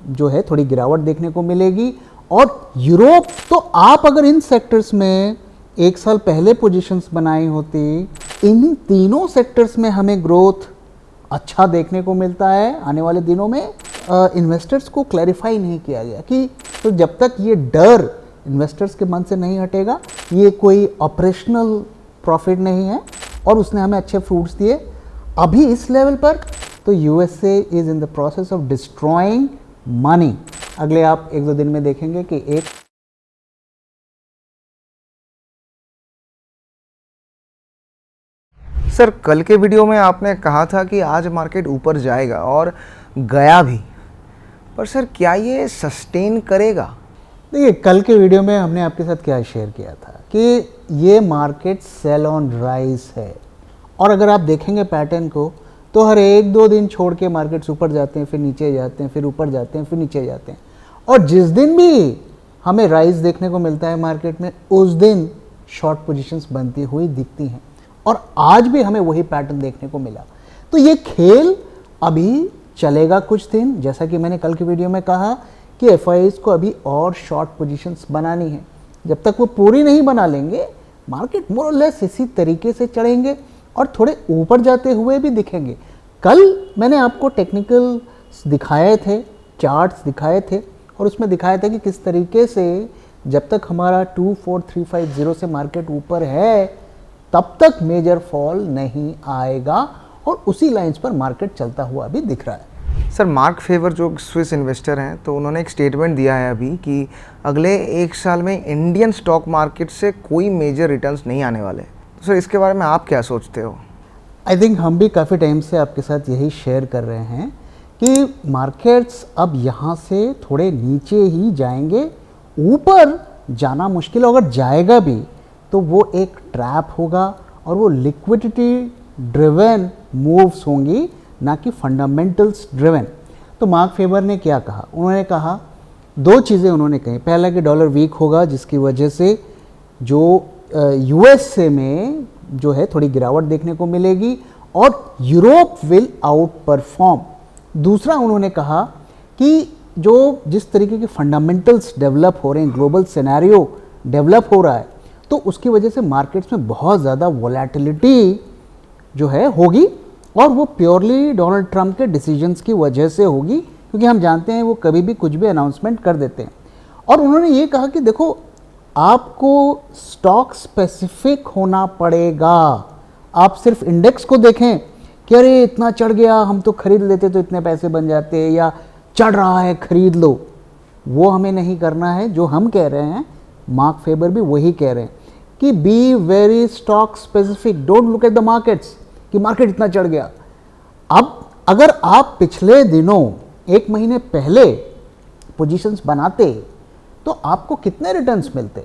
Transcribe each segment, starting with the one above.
जो है थोड़ी गिरावट देखने को मिलेगी। और यूरोप, तो आप अगर इन सेक्टर्स में एक साल पहले पोजीशंस बनाई होती, इन तीनों सेक्टर्स में हमें ग्रोथ अच्छा देखने को मिलता है आने वाले दिनों में। इन्वेस्टर्स को क्लैरिफाई नहीं किया गया कि तो जब तक ये डर इन्वेस्टर्स के मन से नहीं हटेगा, ये कोई ऑपरेशनल प्रॉफिट नहीं है और उसने हमें अच्छे फ्रूट्स दिए अभी इस लेवल पर, तो USA is in the process of destroying money. अगले आप 1-2 दिन में देखेंगे कि एक सर, कल के वीडियो में आपने कहा था कि आज मार्केट ऊपर जाएगा और गया भी, पर सर क्या ये सस्टेन करेगा? देखिए, कल के वीडियो में हमने आपके साथ क्या शेयर किया था कि ये मार्केट सेल ऑन राइज है, और अगर आप देखेंगे पैटर्न को तो हर 1-2 दिन छोड़ के मार्केट्स ऊपर जाते हैं, फिर नीचे जाते हैं, फिर ऊपर जाते हैं, फिर नीचे जाते हैं। और जिस दिन भी हमें राइज देखने को मिलता है मार्केट में, उस दिन शॉर्ट पोजीशंस बनती हुई दिखती हैं, और आज भी हमें वही पैटर्न देखने को मिला। तो ये खेल अभी चलेगा कुछ दिन, जैसा कि मैंने कल की वीडियो में कहा कि एफआईआईज को अभी और शॉर्ट पोजीशंस बनानी है। जब तक वो पूरी नहीं बना लेंगे, मार्केट मोर और लेस इसी तरीके से चढ़ेंगे और थोड़े ऊपर जाते हुए भी दिखेंगे। कल मैंने आपको टेक्निकल दिखाए थे, चार्ट्स दिखाए थे, और उसमें दिखाया था कि किस तरीके से जब तक हमारा 24350 से मार्केट ऊपर है तब तक मेजर फॉल नहीं आएगा, और उसी लाइंस पर मार्केट चलता हुआ भी दिख रहा है। सर, मार्क फेवर जो स्विस इन्वेस्टर हैं, तो उन्होंने एक स्टेटमेंट दिया है अभी कि अगले 1 साल में इंडियन स्टॉक मार्केट से कोई मेजर रिटर्न्स नहीं आने वाले। तो सर, इसके बारे में आप क्या सोचते हो? आई थिंक हम भी काफ़ी टाइम से आपके साथ यही शेयर कर रहे हैं कि मार्केट्स अब यहाँ से थोड़े नीचे ही जाएंगे, ऊपर जाना मुश्किल, अगर जाएगा भी तो वो एक ट्रैप होगा और वो लिक्विडिटी ड्रिवन मूव्स होंगी, ना कि फंडामेंटल्स ड्रिवन। तो मार्क फेबर ने क्या कहा? उन्होंने कहा 2 चीज़ें उन्होंने कही। पहला कि डॉलर वीक होगा, जिसकी वजह से जो यूएसए में जो है थोड़ी गिरावट देखने को मिलेगी, और यूरोप विल आउट परफॉर्म। दूसरा उन्होंने कहा कि जो जिस तरीके के फंडामेंटल्स डेवलप हो रहे हैं, ग्लोबल सिनेरियो डेवलप हो रहा है, तो उसकी वजह से मार्केट्स में बहुत ज़्यादा वोलेटिलिटी जो है होगी, और वो प्योरली डोनाल्ड ट्रंप के डिसीजंस की वजह से होगी, क्योंकि हम जानते हैं वो कभी भी कुछ भी अनाउंसमेंट कर देते हैं। और उन्होंने ये कहा कि देखो, आपको स्टॉक स्पेसिफिक होना पड़ेगा। आप सिर्फ इंडेक्स को देखें कि अरे इतना चढ़ गया, हम तो खरीद लेते तो इतने पैसे बन जाते, या चढ़ रहा है खरीद लो, वो हमें नहीं करना है। जो हम कह रहे हैं, मार्क फेबर भी वही कह रहे हैं कि be very stock specific, don't look at the markets कि मार्केट इतना चढ़ गया। अब अगर आप पिछले दिनों 1 महीने पहले पोजीशंस बनाते तो आपको कितने रिटर्न्स मिलते?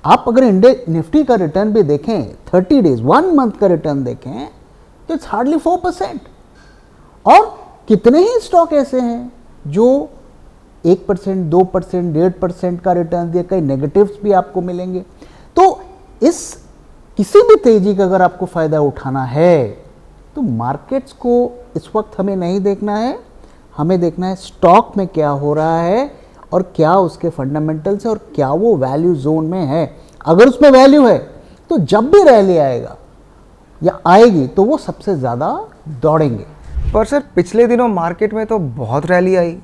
आप अगर निफ्टी का रिटर्न भी देखें, 30 डेज 1 मंथ का रिटर्न देखें, तो इट्स हार्डली 4%। और कितने ही स्टॉक ऐसे हैं जो 1%, 2%, 1.5% का रिटर्न दिए, कई नेगेटिव्स भी आपको मिलेंगे। तो इस किसी भी तेजी का अगर आपको फ़ायदा उठाना है, तो मार्केट्स को इस वक्त हमें नहीं देखना है, हमें देखना है स्टॉक में क्या हो रहा है और क्या उसके फंडामेंटल्स है और क्या वो वैल्यू जोन में है। अगर उसमें वैल्यू है तो जब भी रैली आएगा या आएगी तो वो सबसे ज़्यादा दौड़ेंगे। पर सर, पिछले दिनों मार्केट में तो बहुत रैली आई,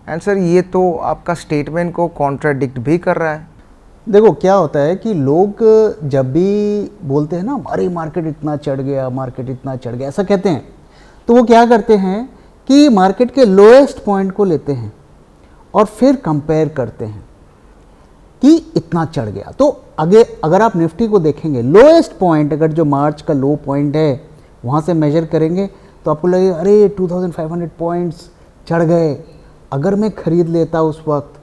एंड सर ये तो आपका स्टेटमेंट को कॉन्ट्राडिक्ट भी कर रहा है। देखो, क्या होता है कि लोग जब भी बोलते हैं ना, अरे मार्केट इतना चढ़ गया, मार्केट इतना चढ़ गया, ऐसा कहते हैं, तो वो क्या करते हैं कि मार्केट के लोएस्ट पॉइंट को लेते हैं और फिर कंपेयर करते हैं कि इतना चढ़ गया। तो अगर आप निफ्टी को देखेंगे, लोएस्ट पॉइंट अगर जो मार्च का लो पॉइंट है वहाँ से मेजर करेंगे तो आपको लगेगा अरे 2500 पॉइंट्स चढ़ गए, अगर मैं खरीद लेता उस वक्त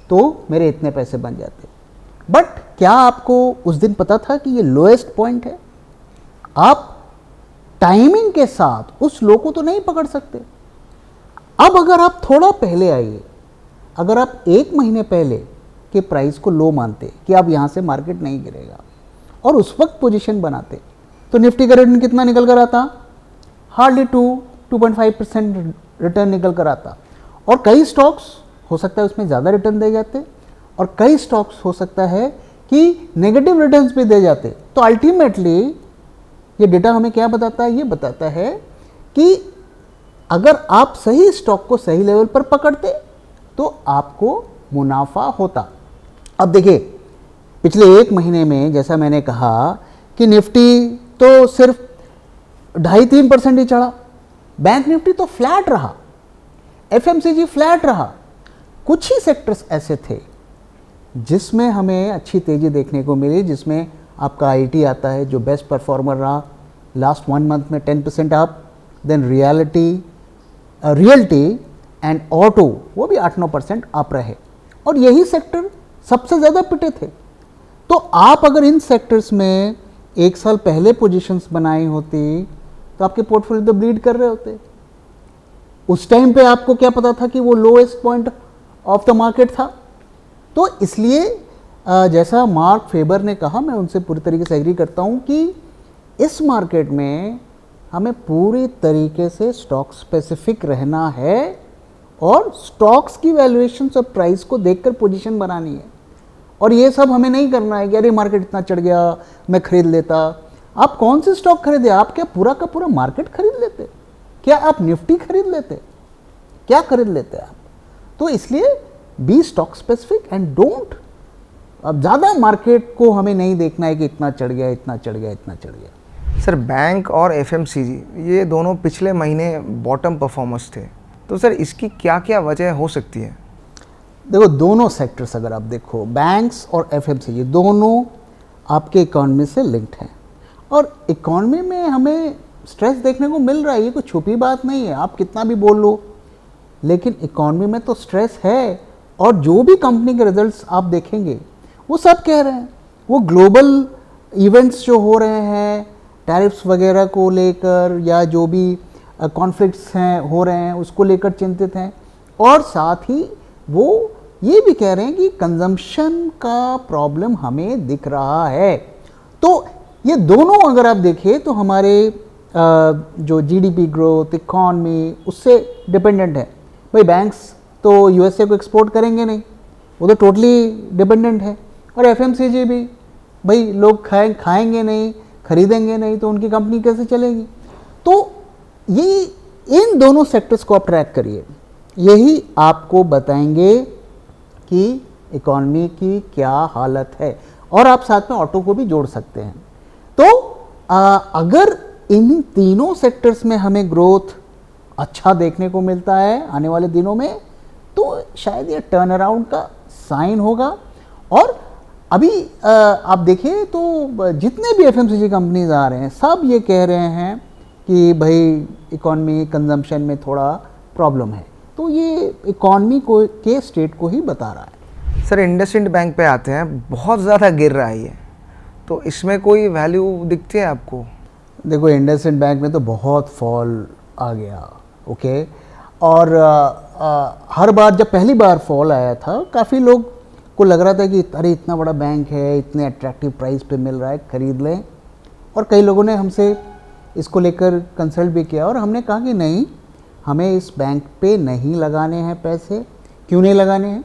तो मेरे इतने पैसे बन जाते। बट क्या आपको उस दिन पता था कि ये लोएस्ट पॉइंट है? आप टाइमिंग के साथ उस लो को तो नहीं पकड़ सकते। अब अगर आप थोड़ा पहले आइए, अगर आप 1 महीने पहले के प्राइस को लो मानते कि अब यहाँ से मार्केट नहीं गिरेगा और उस वक्त पोजीशन बनाते, तो निफ्टी का रिटर्न कितना निकल कर आता? हार्डली 2.5% रिटर्न निकल कर आता। और कई स्टॉक्स हो सकता है उसमें ज़्यादा रिटर्न दे जाते और कई स्टॉक्स हो सकता है कि नेगेटिव रिटर्न्स भी दे जाते। तो अल्टीमेटली ये डेटा हमें क्या बताता है? ये बताता है कि अगर आप सही स्टॉक को सही लेवल पर पकड़ते तो आपको मुनाफा होता। अब देखिए, पिछले एक महीने में जैसा मैंने कहा कि निफ्टी तो सिर्फ 2.5-3% ही चढ़ा, बैंक निफ्टी तो फ्लैट रहा, एफएमसीजी फ्लैट रहा। कुछ ही सेक्टर्स ऐसे थे जिसमें हमें अच्छी तेज़ी देखने को मिली, जिसमें आपका आईटी आता है जो बेस्ट परफॉर्मर रहा लास्ट 1 मंथ में 10% up, then realty and auto वो भी 8-9% अप रहे, और यही सेक्टर सबसे ज़्यादा पिटे थे। तो आप अगर इन सेक्टर्स में 1 साल पहले पोजीशंस बनाई होती तो आपके पोर्टफोलियो तो ब्लीड कर रहे होते। उस टाइम पे आपको क्या पता था कि वो lowest point of the market था। तो इसलिए जैसा मार्क फेबर ने कहा, मैं उनसे पूरी तरीके से एग्री करता हूं कि इस मार्केट में हमें पूरी तरीके से स्टॉक स्पेसिफिक रहना है और स्टॉक्स की वैल्यूएशन और प्राइस को देखकर पोजीशन बनानी है। और ये सब हमें नहीं करना है कि अरे मार्केट इतना चढ़ गया मैं खरीद लेता। आप कौन से स्टॉक खरीदे? आप क्या पूरा का पूरा मार्केट खरीद लेते? क्या आप निफ्टी खरीद लेते? क्या खरीद लेते आप? तो इसलिए be stock specific and don't, अब ज़्यादा मार्केट को हमें नहीं देखना है कि इतना चढ़ गया, इतना चढ़ गया, इतना चढ़ गया। सर, बैंक और एफएमसीजी ये दोनों पिछले महीने बॉटम परफॉर्मर्स थे, तो सर इसकी क्या क्या वजह हो सकती है? देखो, दोनों सेक्टर्स अगर आप देखो, बैंक्स और एफएमसीजी दोनों आपके इकॉनमी से लिंक्ड हैं, और इकॉनमी में हमें स्ट्रेस देखने को मिल रहा है, ये कोई छुपी बात नहीं है। आप कितना भी बोल लो, लेकिन इकॉनमी में तो स्ट्रेस है। और जो भी कंपनी के रिजल्ट्स आप देखेंगे वो सब कह रहे हैं, वो ग्लोबल इवेंट्स जो हो रहे हैं टैरिफ्स वगैरह को लेकर या जो भी कॉन्फ्लिक्ट्स हैं हो रहे हैं उसको लेकर चिंतित हैं, और साथ ही वो ये भी कह रहे हैं कि कंजम्पशन का प्रॉब्लम हमें दिख रहा है। तो ये दोनों अगर आप देखें तो हमारे जो जीडीपी ग्रोथ, इकॉनमी उससे डिपेंडेंट है। भाई बैंक्स तो यूएसए को एक्सपोर्ट करेंगे नहीं, वो तो टोटली डिपेंडेंट है, और एफएमसीजी भी, भाई लोग खाएंगे नहीं, खरीदेंगे नहीं तो उनकी कंपनी कैसे चलेगी? तो ये इन दोनों सेक्टर्स को आप ट्रैक करिए, यही आपको बताएंगे कि इकॉनमी की क्या हालत है, और आप साथ में ऑटो को भी जोड़ सकते हैं। तो अगर इन तीनों सेक्टर्स में हमें ग्रोथ अच्छा देखने को मिलता है आने वाले दिनों में, तो शायद ये टर्न अराउंड का साइन होगा। और अभी आप देखिए तो जितने भी एफएमसीजी कंपनीज आ रहे हैं सब ये कह रहे हैं कि भाई इकॉनमी कंजम्पशन में थोड़ा प्रॉब्लम है, तो ये इकॉनमी को के स्टेट को ही बता रहा है। सर, इंडसइंड बैंक पे आते हैं, बहुत ज़्यादा गिर रहा है ये, तो इसमें कोई वैल्यू दिखती है आपको? देखो, इंडसइंड बैंक में तो बहुत फॉल आ गया, ओके। और हर बार जब पहली बार फॉल आया था काफ़ी लोग को लग रहा था कि अरे इतना बड़ा बैंक है, इतने अट्रैक्टिव प्राइस पे मिल रहा है, खरीद लें। और कई लोगों ने हमसे इसको लेकर कंसल्ट भी किया, और हमने कहा कि नहीं, हमें इस बैंक पे नहीं लगाने हैं पैसे। क्यों नहीं लगाने हैं?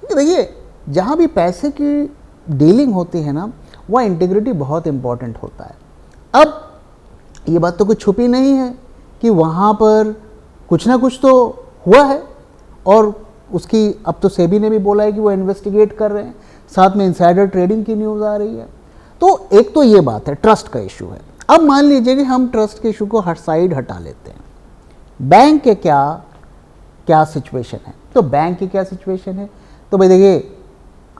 क्योंकि देखिए, जहाँ भी पैसे की डीलिंग होती है ना, वह इंटीग्रिटी बहुत इम्पॉर्टेंट होता है। अब ये बात तो कुछ छुपी नहीं है कि वहाँ पर कुछ ना कुछ तो हुआ है, और उसकी अब तो सेबी ने भी बोला है कि वो इन्वेस्टिगेट कर रहे हैं, साथ में इनसाइडर ट्रेडिंग की न्यूज़ आ रही है। तो एक तो ये बात है, ट्रस्ट का इशू है। अब मान लीजिए कि हम ट्रस्ट के इशू को साइड हटा लेते हैं, बैंक के क्या सिचुएशन है? तो बैंक की क्या सिचुएशन है? तो भाई देखिए,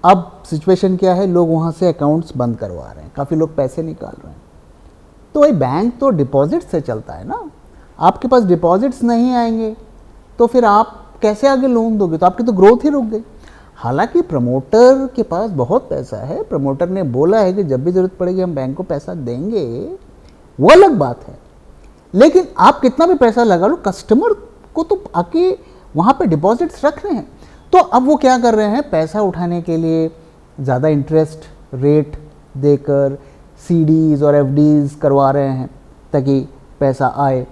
अब सिचुएशन क्या है, लोग वहाँ से अकाउंट्स बंद करवा रहे हैं, काफ़ी लोग पैसे निकाल रहे हैं। तो भाई बैंक तो डिपॉजिट से चलता है ना, आपके पास डिपॉजिट्स नहीं आएंगे तो फिर आप कैसे आगे लोन दोगे? तो आपकी तो ग्रोथ ही रुक गई। हालांकि प्रमोटर के पास बहुत पैसा है, प्रमोटर ने बोला है कि जब भी ज़रूरत पड़ेगी हम बैंक को पैसा देंगे, वो अलग बात है। लेकिन आप कितना भी पैसा लगा लो, कस्टमर को तो आके वहाँ पे डिपॉजिट्स रख रहे हैं। तो अब वो क्या कर रहे हैं, पैसा उठाने के लिए ज़्यादा इंटरेस्ट रेट देकर सीडीज़ और एफडीज़ करवा रहे हैं ताकि पैसा आए।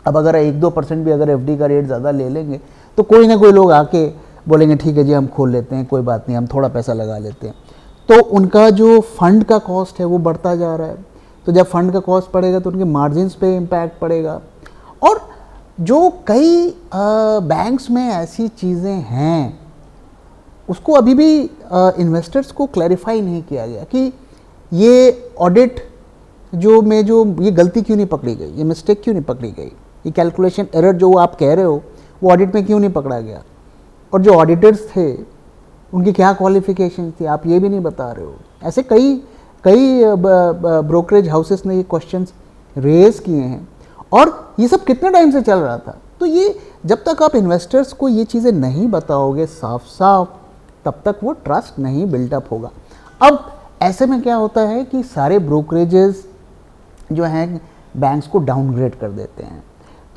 अब अगर 1-2% भी अगर एफडी का रेट ज़्यादा ले लेंगे तो कोई ना कोई लोग आके बोलेंगे ठीक है जी हम खोल लेते हैं, कोई बात नहीं, हम थोड़ा पैसा लगा लेते हैं। तो उनका जो फंड का कॉस्ट है वो बढ़ता जा रहा है। तो जब फंड का कॉस्ट बढ़ेगा तो उनके मार्जिन्स पे इम्पैक्ट पड़ेगा। और जो कई बैंक्स में ऐसी चीज़ें हैं उसको अभी भी इन्वेस्टर्स को क्लैरिफाई नहीं किया गया कि ये ऑडिट जो ये गलती क्यों नहीं पकड़ी गई, ये मिस्टेक क्यों नहीं पकड़ी गई, ये कैलकुलेशन एरर जो आप कह रहे हो वो ऑडिट में क्यों नहीं पकड़ा गया, और जो ऑडिटर्स थे उनकी क्या क्वालिफिकेशन थी आप ये भी नहीं बता रहे हो। ऐसे कई ब्रोकरेज हाउसेस ने ये क्वेश्चंस रेज किए हैं, और ये सब कितने टाइम से चल रहा था। तो ये जब तक आप इन्वेस्टर्स को ये चीज़ें नहीं बताओगे साफ साफ, तब तक वो ट्रस्ट नहीं बिल्डअप होगा। अब ऐसे में क्या होता है कि सारे ब्रोकरेजेस जो हैं बैंक्स को डाउनग्रेड कर देते हैं।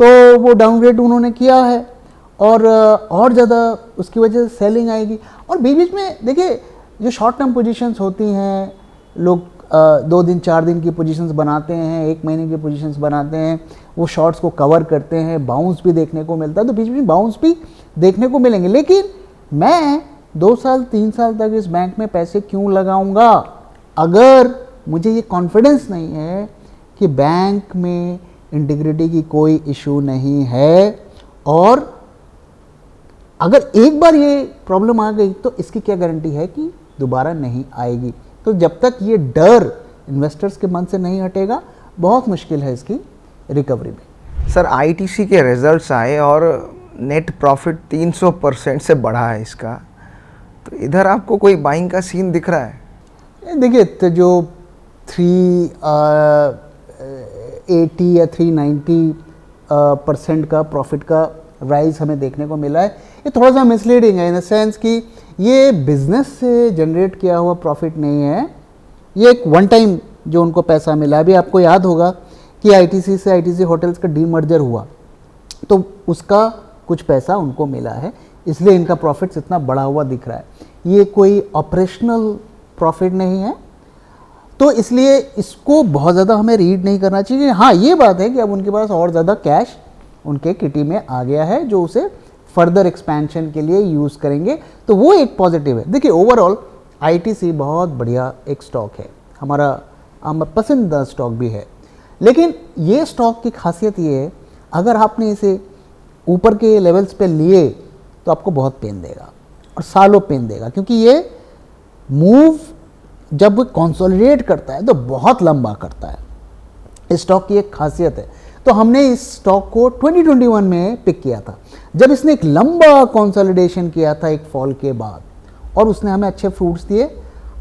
तो वो डाउनग्रेड उन्होंने किया है और ज़्यादा उसकी वजह से सेलिंग आएगी। और बीच बीच में देखिए जो शॉर्ट टर्म पोजीशंस होती हैं, लोग 2 दिन 4 दिन की पोजीशंस बनाते हैं, 1 महीने की पोजीशंस बनाते हैं, वो शॉर्ट्स को कवर करते हैं, बाउंस भी देखने को मिलता है। तो बीच में बाउंस भी देखने को मिलेंगे, लेकिन मैं 2 साल 3 साल तक इस बैंक में पैसे क्यों लगाऊंगा अगर मुझे ये कॉन्फिडेंस नहीं है कि बैंक में इंटीग्रिटी की कोई इशू नहीं है, और अगर एक बार ये प्रॉब्लम आ गई तो इसकी क्या गारंटी है कि दोबारा नहीं आएगी। तो जब तक ये डर इन्वेस्टर्स के मन से नहीं हटेगा बहुत मुश्किल है इसकी रिकवरी में। सर आईटीसी के रिजल्ट्स आए और नेट प्रॉफिट 300% से बढ़ा है इसका, तो इधर आपको कोई बाइंग का सीन दिख रहा है? देखिए तो जो 380 या 390% का प्रॉफिट का राइज हमें देखने को मिला है, ये थोड़ा सा मिसलीडिंग है इन द सेंस कि ये बिजनेस से जनरेट किया हुआ प्रॉफिट नहीं है, ये एक वन टाइम जो उनको पैसा मिला। अभी आपको याद होगा कि आईटीसी से आईटीसी होटल्स का डीमर्जर हुआ तो उसका कुछ पैसा उनको मिला है, इसलिए इनका प्रॉफिट्स इतना बढ़ा हुआ दिख रहा है। ये कोई ऑपरेशनल प्रॉफिट नहीं है, तो इसलिए इसको बहुत ज़्यादा हमें रीड नहीं करना चाहिए। हाँ ये बात है कि अब उनके पास और ज़्यादा कैश उनके किटी में आ गया है जो उसे फर्दर एक्सपेंशन के लिए यूज़ करेंगे, तो वो एक पॉजिटिव है। देखिए ओवरऑल आईटीसी बहुत बढ़िया एक स्टॉक है, हमारा पसंदीदा स्टॉक भी है, लेकिन ये स्टॉक की खासियत ये है अगर आपने इसे ऊपर के लेवल्स पे लिए तो आपको बहुत पेन देगा और सालों पेन देगा, क्योंकि ये मूव जब कंसोलिडेट करता है तो बहुत लंबा करता है। इस स्टॉक की एक खासियत है। तो हमने इस स्टॉक को 2021 में पिक किया था जब इसने एक लंबा कंसोलिडेशन किया था एक फॉल के बाद, और उसने हमें अच्छे फ्रूट्स दिए।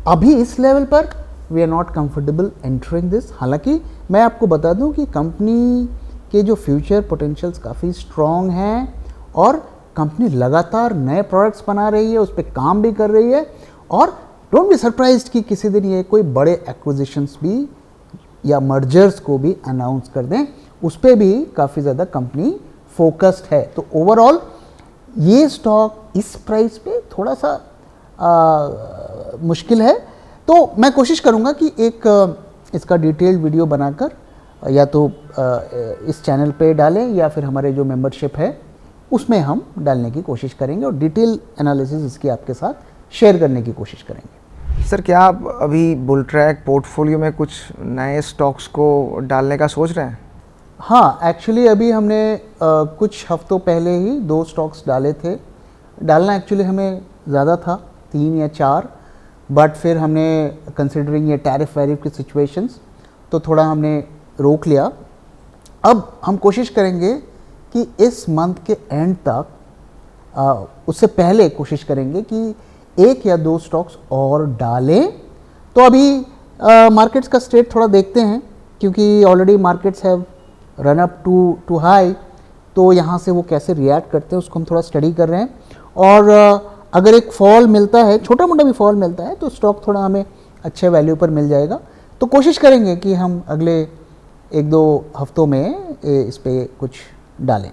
अभी इस लेवल पर we are not comfortable entering this. हालांकि मैं आपको बता दूं कि कंपनी के जो फ्यूचर पोटेंशियल्स काफ़ी स्ट्रॉन्ग हैं और कंपनी लगातार नए प्रोडक्ट्स बना रही है, उस पर काम भी कर रही है, और डोंट बी सरप्राइज्ड कि किसी दिन ये कोई बड़े एक्विजिशंस भी या मर्जर्स को भी अनाउंस कर दें, उस पर भी काफ़ी ज़्यादा कंपनी फोकस्ड है। तो ओवरऑल ये स्टॉक इस प्राइस पे थोड़ा सा मुश्किल है। तो मैं कोशिश करूँगा कि एक इसका डिटेल्ड वीडियो बनाकर या तो इस चैनल पे डालें या फिर हमारे जो मेंबरशिप है उसमें हम डालने की कोशिश करेंगे और डिटेल एनालिसिस इसकी आपके साथ शेयर करने की कोशिश करेंगे। सर क्या आप अभी बुल ट्रैक पोर्टफोलियो में कुछ नए स्टॉक्स को डालने का सोच रहे हैं? हाँ एक्चुअली अभी हमने कुछ हफ्तों पहले ही 2 स्टॉक्स डाले थे। डालना एक्चुअली हमें ज़्यादा था 3 या 4, बट फिर हमने कंसिडरिंग ये टैरिफ वैरिफ की सिचुएशंस तो थोड़ा हमने रोक लिया। अब हम कोशिश करेंगे कि इस मंथ के एंड तक उससे पहले कोशिश करेंगे कि 1 या 2 स्टॉक्स और डालें। तो अभी मार्केट्स का स्टेट थोड़ा देखते हैं, क्योंकि already markets have run up to high, तो यहाँ से वो कैसे रिएक्ट करते हैं उसको हम थोड़ा स्टडी कर रहे हैं। और अगर एक फॉल मिलता है, छोटा मोटा भी फॉल मिलता है, तो स्टॉक थोड़ा हमें अच्छे वैल्यू पर मिल जाएगा। तो कोशिश करेंगे कि हम अगले 1-2 हफ्तों में इस पर कुछ डालें।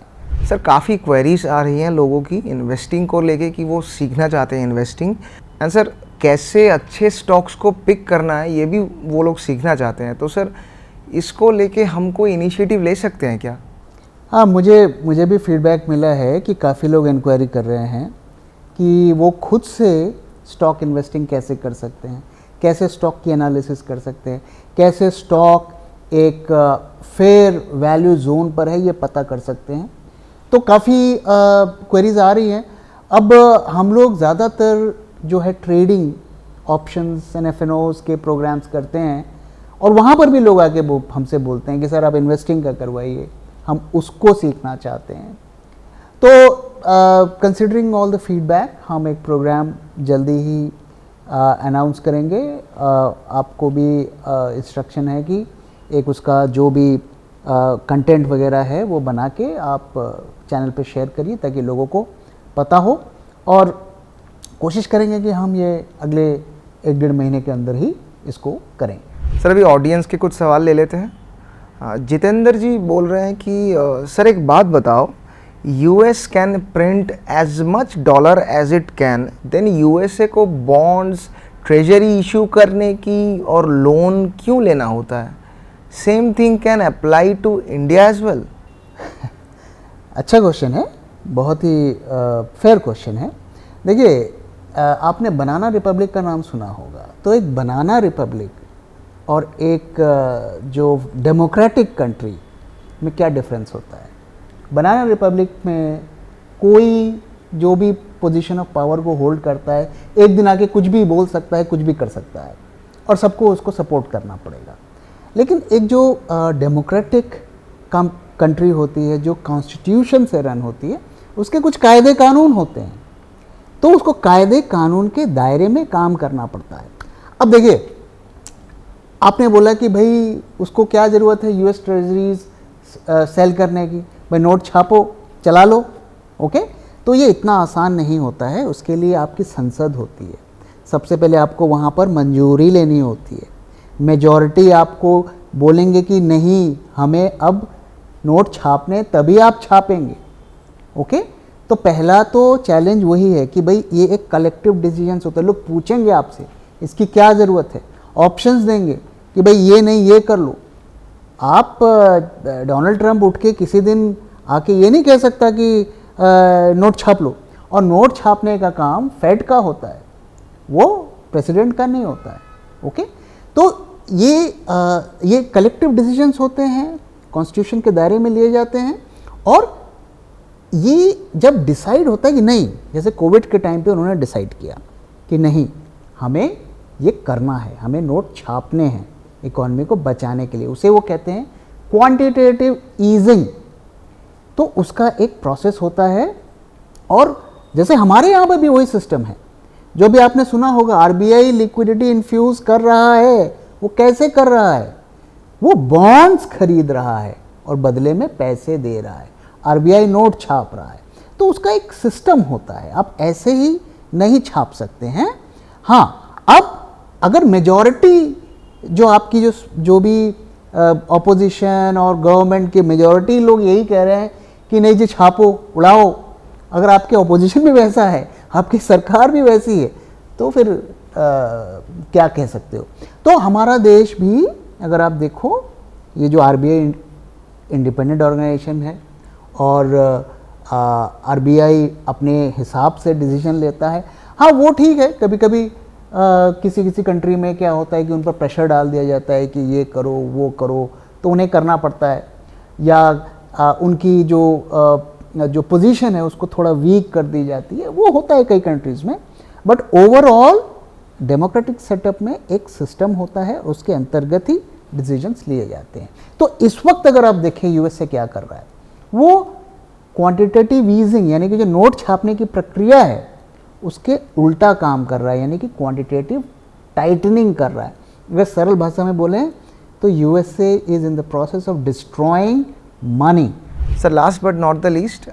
सर काफ़ी क्वेरीज आ रही हैं लोगों की इन्वेस्टिंग को लेके कि वो सीखना चाहते हैं इन्वेस्टिंग, एंड सर कैसे अच्छे स्टॉक्स को पिक करना है ये भी वो लोग सीखना चाहते हैं। तो सर इसको लेके हम कोई इनिशिएटिव ले सकते हैं क्या? हाँ, मुझे भी फीडबैक मिला है कि काफ़ी लोग इंक्वायरी कर रहे हैं कि वो खुद से स्टॉक इन्वेस्टिंग कैसे कर सकते हैं, कैसे स्टॉक की एनालिसिस कर सकते हैं, कैसे स्टॉक एक फेयर वैल्यू जोन पर है ये पता कर सकते हैं। तो काफ़ी क्वेरीज आ रही हैं। अब हम लोग ज़्यादातर जो है ट्रेडिंग ऑप्शंस NFNOs के प्रोग्राम्स करते हैं और वहाँ पर भी लोग आके हमसे बोलते हैं कि सर आप इन्वेस्टिंग का करवाइए, हम उसको सीखना चाहते हैं। तो कंसिडरिंग ऑल द फीडबैक हम एक प्रोग्राम जल्दी ही अनाउंस करेंगे। आपको भी इंस्ट्रक्शन है कि एक उसका जो भी कंटेंट वगैरह है वो बना के आप चैनल पे शेयर करिए ताकि लोगों को पता हो, और कोशिश करेंगे कि हम ये अगले 1-1.5 महीने के अंदर ही इसको करें। सर अभी ऑडियंस के कुछ सवाल ले लेते हैं। जितेंद्र जी बोल रहे हैं कि सर एक बात बताओ, US can print as much dollar as it can, then USA को बॉन्ड्स ट्रेजरी इशू करने की और लोन क्यों लेना होता है? Same thing can apply to India as well. अच्छा क्वेश्चन है, बहुत ही फेयर क्वेश्चन है। देखिए, आपने बनाना रिपब्लिक का नाम सुना होगा, तो एक बनाना रिपब्लिक और एक जो डेमोक्रेटिक कंट्री में क्या डिफरेंस होता है। बनाना रिपब्लिक में कोई जो भी पोजीशन ऑफ पावर को होल्ड करता है एक दिन आके कुछ भी बोल सकता है, कुछ भी कर सकता है और सबको उसको सपोर्ट करना पड़ेगा। लेकिन एक जो डेमोक्रेटिक कंट्री होती है, जो कॉन्स्टिट्यूशन से रन होती है, उसके कुछ कायदे कानून होते हैं, तो उसको कायदे कानून के दायरे में काम करना पड़ता है। अब देखिए, आपने बोला कि भाई उसको क्या ज़रूरत है US ट्रेजरीज सेल करने की, भाई नोट छापो चला लो, ओके। तो ये इतना आसान नहीं होता है, उसके लिए आपकी संसद होती है। सबसे पहले आपको वहाँ पर मंजूरी लेनी होती है, मेजॉरिटी आपको बोलेंगे कि नहीं हमें अब नोट छापने, तभी आप छापेंगे, ओके। तो पहला तो चैलेंज वही है कि भाई ये एक कलेक्टिव डिसीजंस होता है। लोग पूछेंगे आपसे इसकी क्या ज़रूरत है, ऑप्शंस देंगे कि भाई ये नहीं ये कर लो। आप डोनाल्ड ट्रंप उठ के किसी दिन आके ये नहीं कह सकता कि नोट छाप लो, और नोट छापने का काम फेड का होता है, वो प्रेसिडेंट का नहीं होता है, ओके। तो ये कलेक्टिव डिसीजंस होते हैं, कॉन्स्टिट्यूशन के दायरे में लिए जाते हैं, और ये जब डिसाइड होता है कि नहीं, जैसे कोविड के टाइम पे उन्होंने डिसाइड किया कि नहीं हमें ये करना है, हमें नोट छापने हैं इकोनॉमी को बचाने के लिए, उसे वो कहते हैं क्वांटिटेटिव ईजिंग। तो उसका एक प्रोसेस होता है, और जैसे हमारे यहाँ पर भी वही सिस्टम है। जो भी आपने सुना होगा RBI लिक्विडिटी इन्फ्यूज कर रहा है, वो कैसे कर रहा है, वो बॉन्ड्स खरीद रहा है और बदले में पैसे दे रहा है, RBI नोट छाप रहा है। तो उसका एक सिस्टम होता है, आप ऐसे ही नहीं छाप सकते हैं। हाँ, अब अगर मेजॉरिटी जो आपकी जो भी ऑपोजिशन और गवर्नमेंट के मेजॉरिटी लोग यही कह रहे हैं कि नहीं जी छापो उड़ाओ, अगर आपके ऑपोजिशन भी वैसा है, आपकी सरकार भी वैसी है, तो फिर क्या कह सकते हो। तो हमारा देश भी अगर आप देखो, ये जो RBI इंडिपेंडेंट ऑर्गेनाइजेशन है और RBI अपने हिसाब से डिसीजन लेता है। हाँ वो ठीक है, कभी कभी किसी कंट्री में क्या होता है कि उन पर प्रेशर डाल दिया जाता है कि ये करो वो करो, तो उन्हें करना पड़ता है, या उनकी जो पोजीशन है उसको थोड़ा वीक कर दी जाती है, वो होता है कई कंट्रीज़ में। बट ओवरऑल डेमोक्रेटिक सेटअप में एक सिस्टम होता है, उसके अंतर्गत ही डिसीजंस लिए जाते हैं। तो इस वक्त अगर आप देखें USA क्या कर रहा है, वो क्वांटिटेटिव ईजिंग यानी कि जो नोट छापने की प्रक्रिया है उसके उल्टा काम कर रहा है, यानी कि क्वांटिटेटिव टाइटनिंग कर रहा है। अगर सरल भाषा में बोलें तो USA is in the process of destroying money. Sir last but not the least,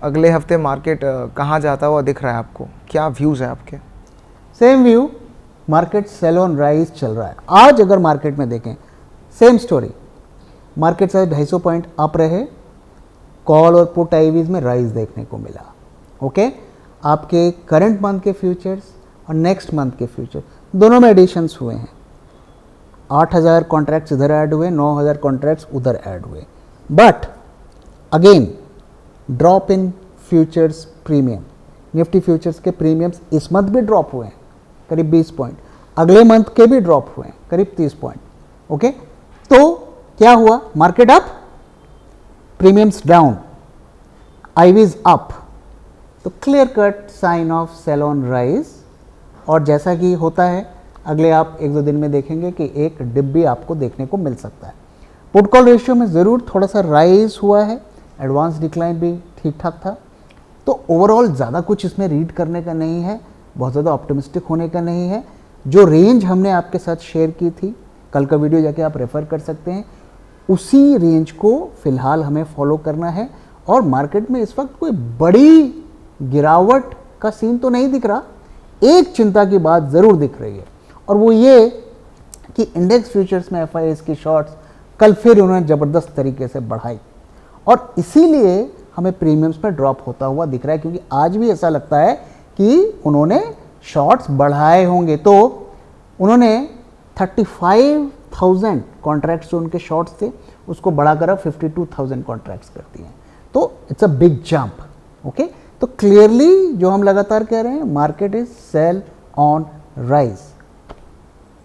अगले हफ्ते मार्केट कहाँ जाता हुआ दिख रहा है आपको, क्या व्यूज़ हैं आपके? Same view, market sell on rise चल रहा है। आज अगर मार्केट में देखें सेम स्टोरी, मार्केट से 250 पॉइंट अप रहे, कॉल और पुट आईवीज में राइज देखने को मिला, ओके। आपके करंट मंथ के फ्यूचर्स और नेक्स्ट मंथ के फ्यूचर दोनों में एडिशंस हुए हैं। 8000 कॉन्ट्रैक्ट्स इधर ऐड हुए, 9000 कॉन्ट्रैक्ट्स उधर ऐड हुए। But again drop in futures premium, Nifty futures के प्रीमियम्स इस मंथ भी ड्रॉप हुए हैं करीब 20 पॉइंट, अगले मंथ के भी ड्रॉप हुए हैं करीब 30 पॉइंट। ओके, तो क्या हुआ, market up, premiums down, IVs up, तो clear cut sign of sell on rise. और जैसा कि होता है अगले आप 1-2 दिन में देखेंगे कि एक डिप भी आपको देखने को मिल सकता है। पुट कॉल रेशियो में ज़रूर थोड़ा सा राइज हुआ है, एडवांस डिक्लाइन भी ठीक ठाक था। तो ओवरऑल ज़्यादा कुछ इसमें रीड करने का नहीं है, बहुत ज़्यादा ऑप्टिमिस्टिक होने का नहीं है। जो रेंज हमने आपके साथ शेयर की थी, कल का वीडियो जाके आप रेफ़र कर सकते हैं, उसी रेंज को फ़िलहाल हमें फॉलो करना है। और मार्केट में इस वक्त कोई बड़ी गिरावट का सीन तो नहीं दिख रहा। एक चिंता की बात ज़रूर दिख रही है, और वो ये कि इंडेक्स फ्यूचर्स में एफआईआईज की शॉर्ट्स कल फिर उन्होंने ज़बरदस्त तरीके से बढ़ाई, और इसीलिए हमें प्रीमियम्स में ड्रॉप होता हुआ दिख रहा है, क्योंकि आज भी ऐसा लगता है कि उन्होंने शॉर्ट्स बढ़ाए होंगे। तो उन्होंने 35,000 कॉन्ट्रैक्ट्स जो उनके शॉर्ट्स थे उसको बढ़ाकर अब 52,000 कॉन्ट्रैक्ट्स कर दिए हैं। तो it's a big jump. Okay, तो क्लियरली जो हम लगातार कह रहे हैं, market is sell on rise.